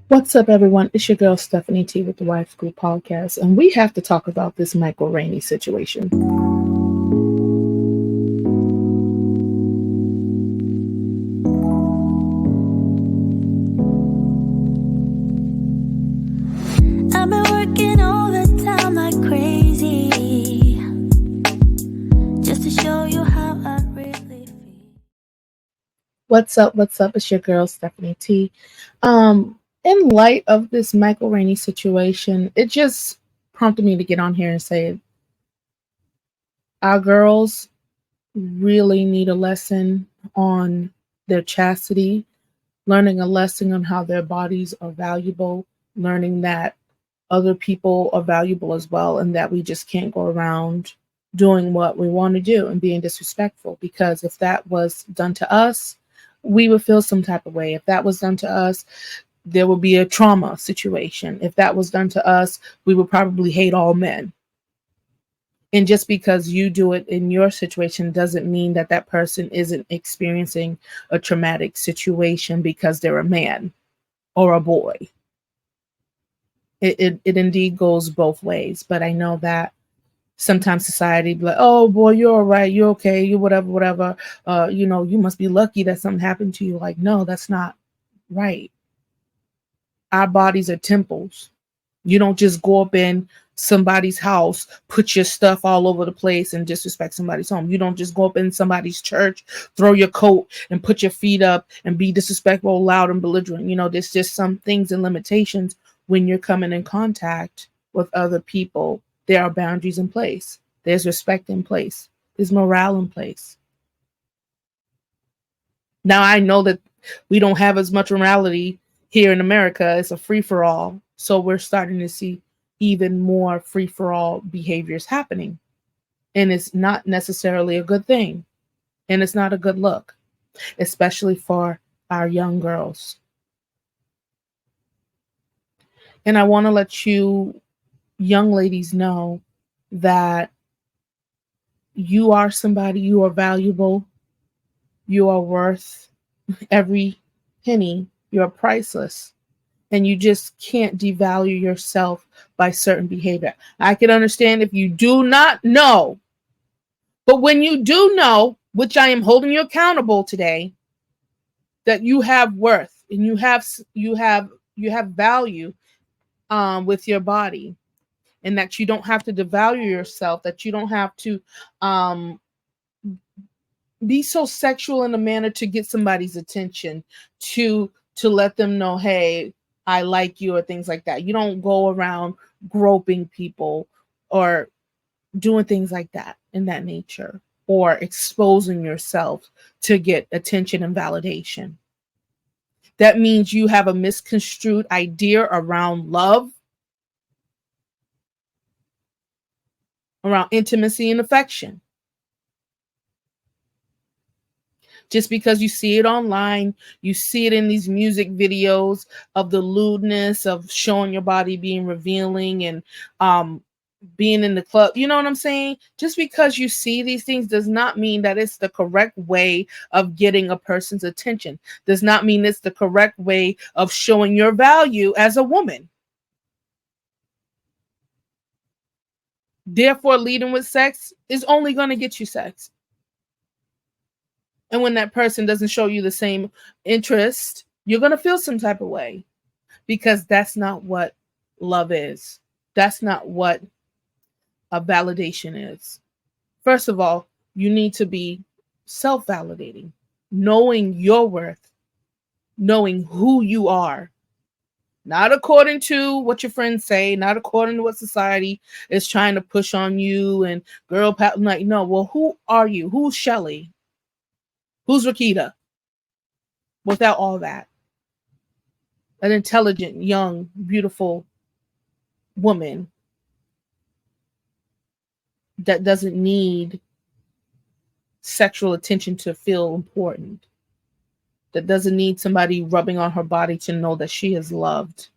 What's up, everyone? It's your girl Stephanie T with the Wife School Podcast, and we have to talk about this Michael Rainey situation. I've been working overtime like crazy just to show you how I really feel. What's up? What's up? It's your girl Stephanie T. In light of this Michael Rainey situation, it just prompted me to get on here and say our girls really need a lesson on their chastity, learning a lesson on how their bodies are valuable, learning that other people are valuable as well, and that we just can't go around doing what we want to do and being disrespectful. Because if that was done to us, we would feel some type of way. If that was done to us, there would be a trauma situation. If that was done to us, we would probably hate all men. And just because you do it in your situation doesn't mean that that person isn't experiencing a traumatic situation because they're a man or a boy. It indeed goes both ways. But I know that sometimes society be like, oh boy, you're all right, you're okay, you whatever. You must be lucky that something happened to you. Like, no, that's not right. Our bodies are temples. You don't just go up in somebody's house, put your stuff all over the place and disrespect somebody's home. You don't just go up in somebody's church, throw your coat and put your feet up and be disrespectful, loud and belligerent. There's just some things and limitations when you're coming in contact with other people. There are boundaries in place. There's respect in place. There's morale in place. Now I know that we don't have as much morality here in America. It's a free for all. So we're starting to see even more free for all behaviors happening. And it's not necessarily a good thing. And it's not a good look, especially for our young girls. And I want to let you young ladies know that you are somebody, you are valuable, you are worth every penny, you're priceless. And you just can't devalue yourself by certain behavior. I can understand if you do not know, but when you do know, which I am holding you accountable today, that you have worth and you have value with your body, and that you don't have to devalue yourself, that you don't have to um, be so sexual in a manner to get somebody's attention, to let them know, hey, I like you, or things like that. You don't go around groping people or doing things like that in that nature, or exposing yourself to get attention and validation. That means you have a misconstrued idea around love, around intimacy and affection. Just because you see it online, you see it in these music videos of the lewdness of showing your body being revealing, and being in the club. You know what I'm saying? Just because you see these things does not mean that it's the correct way of getting a person's attention. Does not mean it's the correct way of showing your value as a woman. Therefore, leading with sex is only going to get you sex. And when that person doesn't show you the same interest, you're going to feel some type of way, because that's not what love is. That's not what a validation is. First of all, you need to be self validating, knowing your worth, knowing who you are, not according to what your friends say, not according to what society is trying to push on you and girl pat. Like, no, well, who are you? Who's Shelly? Who's Rakita? Without all that, an intelligent, young, beautiful woman that doesn't need sexual attention to feel important, that doesn't need somebody rubbing on her body to know that she is loved.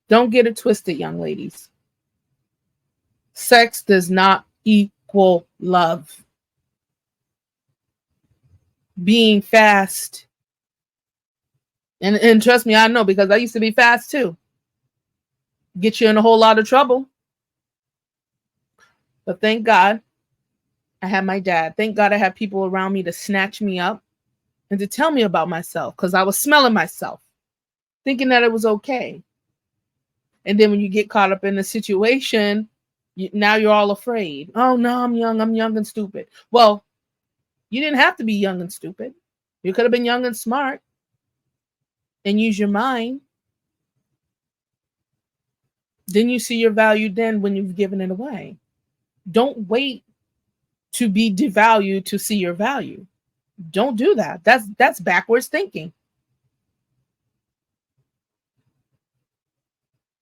Don't get it twisted, young ladies. Sex does not equal love. Being fast And trust me, I know, because I used to be fast too. Get you in a whole lot of trouble. But thank God I had my dad. Thank God I had people around me to snatch me up and to tell me about myself, because I was smelling myself, thinking that it was okay. And then when you get caught up in the situation, now you're all afraid. Oh, no, I'm young and stupid. Well, you didn't have to be young and stupid. You could have been young and smart and use your mind. Then you see your value then when you've given it away. Don't wait to be devalued to see your value. Don't do that. That's backwards thinking.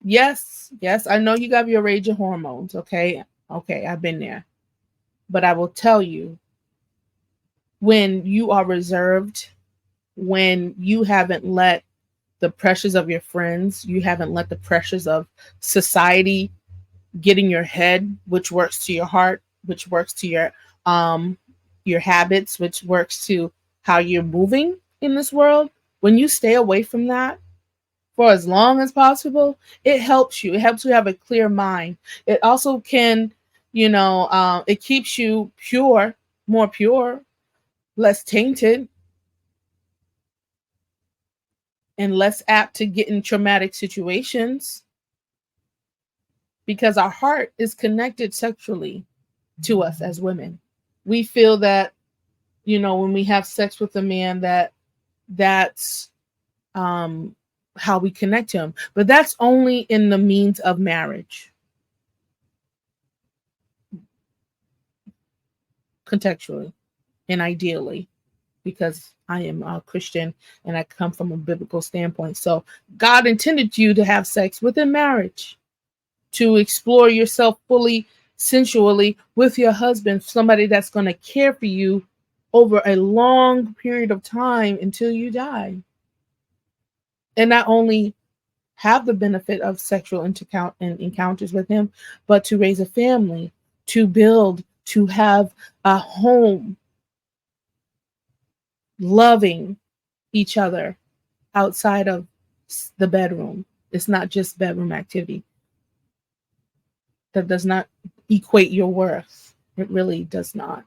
Yes, yes, I know you got your rage of hormones, okay? Okay, I've been there. But I will tell you, when you are reserved, when you haven't let the pressures of your friends, you haven't let the pressures of society get in your head, which works to your heart, which works to your habits, which works to how you're moving in this world. When you stay away from that for as long as possible, it helps you. It helps you have a clear mind. It also can, it keeps you pure, more pure, less tainted, and less apt to get in traumatic situations, because our heart is connected sexually to us as women. We feel that, when we have sex with a man, that's how we connect to him. But that's only in the means of marriage, contextually and ideally, because I am a Christian and I come from a biblical standpoint. So God intended you to have sex within marriage, to explore yourself fully, sensually with your husband, somebody that's going to care for you over a long period of time until you die. And not only have the benefit of sexual encounters with him, but to raise a family, to build, to have a home, loving each other outside of the bedroom. It's not just bedroom activity. That does not equate your worth. It really does not.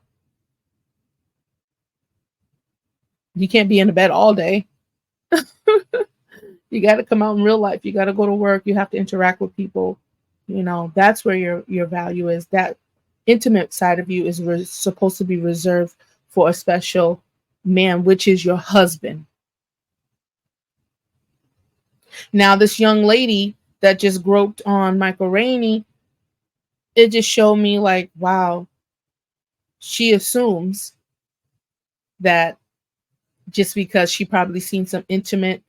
You can't be in the bed all day. You got to come out in real life. You got to go to work. You have to interact with people. That's where your value is. That intimate side of you is supposed to be reserved for a special man, which is your husband. Now, this young lady that just groped on Michael Rainey, it just showed me like, wow, she assumes that just because she probably seen some intimate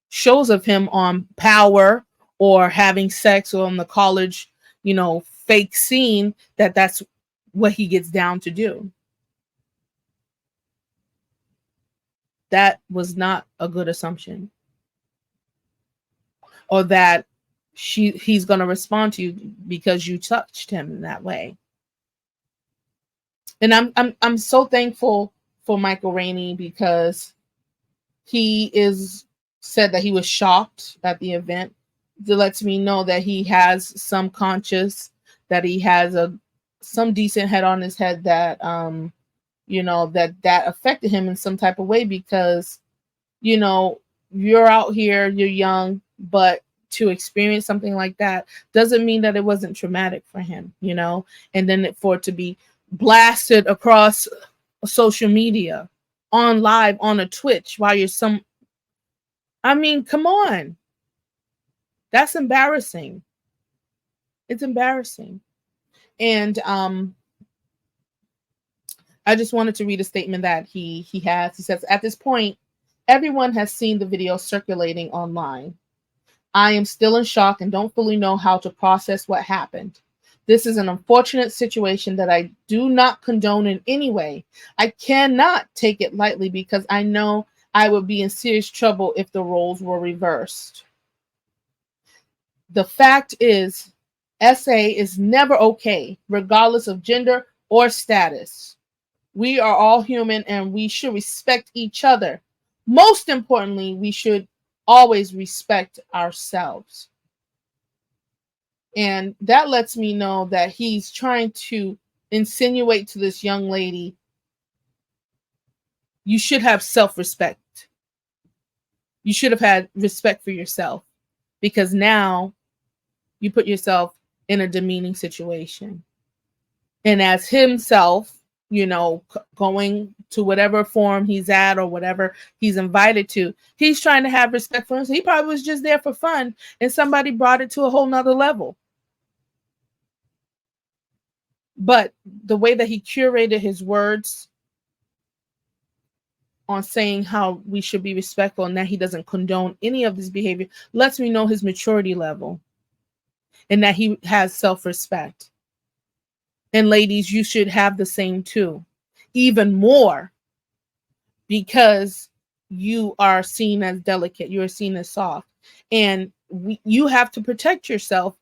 shows of him on Power or having sex or on the college, fake scene, that's what he gets down to do. That was not a good assumption. Or that he's going to respond to you because you touched him in that way. And I'm so thankful for Michael Rainey, because he said that he was shocked at the event. It lets me know that he has some conscience, that he has some decent head on his head, that that affected him in some type of way, because you're out here, you're young, but to experience something like that doesn't mean that it wasn't traumatic for him, and then for it to be blasted across social media, on live, on a Twitch, while you're come on. That's embarrassing. It's embarrassing. And I just wanted to read a statement that he has. He says, at this point, everyone has seen the video circulating online. I am still in shock and don't fully know how to process what happened. This is an unfortunate situation that I do not condone in any way. I cannot take it lightly, because I know I would be in serious trouble if the roles were reversed. The fact is, SA is never okay, regardless of gender or status. We are all human and we should respect each other. Most importantly, we should always respect ourselves. And that lets me know that he's trying to insinuate to this young lady, you should have self-respect. You should have had respect for yourself, because now you put yourself in a demeaning situation. And as himself, going to whatever forum he's at or whatever he's invited to, he's trying to have respect for himself. He probably was just there for fun, and somebody brought it to a whole nother level. But the way that he curated his words on saying how we should be respectful and that he doesn't condone any of this behavior lets me know his maturity level and that he has self-respect. And ladies, you should have the same too, even more, because you are seen as delicate, you are seen as soft, and you have to protect yourself,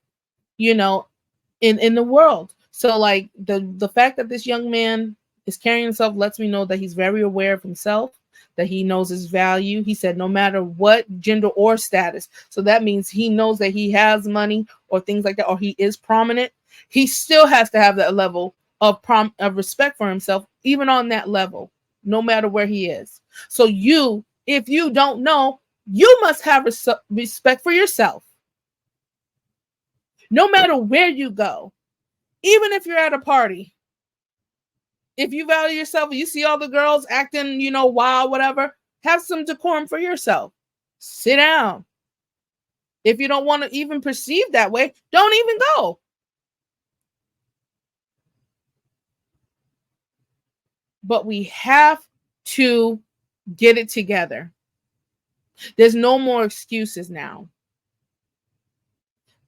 in the world. So like the fact that this young man is carrying himself lets me know that he's very aware of himself, that he knows his value. He said no matter what gender or status. So that means he knows that he has money or things like that, or he is prominent. He still has to have that level of respect for himself, even on that level, no matter where he is. So if you don't know, you must have respect for yourself. No matter where you go, even if you're at a party, if you value yourself, you see all the girls acting, wild, whatever, have some decorum for yourself. Sit down. If you don't want to even perceive that way, don't even go. But we have to get it together. There's no more excuses now.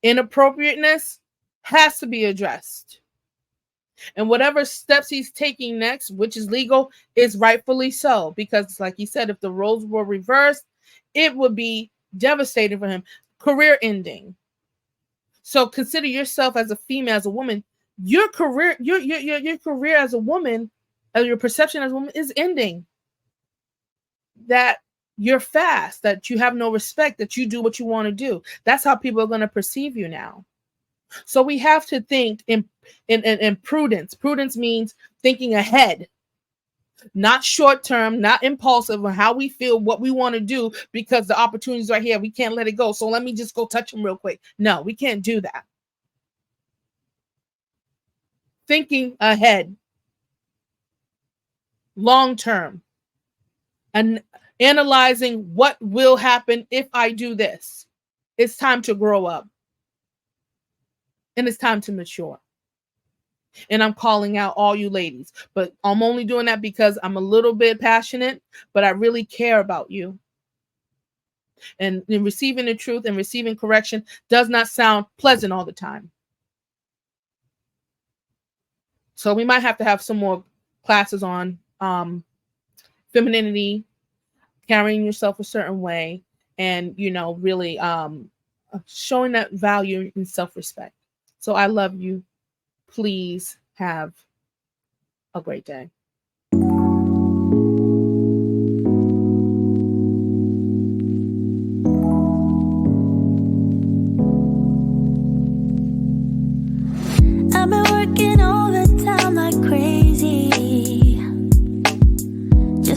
Inappropriateness has to be addressed. And whatever steps he's taking next, which is legal, is rightfully so. Because like he said, if the roles were reversed, it would be devastating for him. Career ending. So consider yourself as a female, as a woman. Your career, your career as a woman, your perception as a woman is ending. That you're fast, that you have no respect, that you do what you want to do. That's how people are going to perceive you now. So we have to think in prudence. Prudence means thinking ahead, not short term, not impulsive on how we feel, what we want to do, because the opportunities are here. We can't let it go. So let me just go touch them real quick. No, we can't do that. Thinking ahead, long term, and analyzing what will happen if I do this. It's time to grow up. And it's time to mature. And I'm calling out all you ladies, but I'm only doing that because I'm a little bit passionate, but I really care about you. And in receiving the truth and receiving correction does not sound pleasant all the time. So we might have to have some more classes on femininity, carrying yourself a certain way, and really showing that value and self-respect. So I love you. Please have a great day.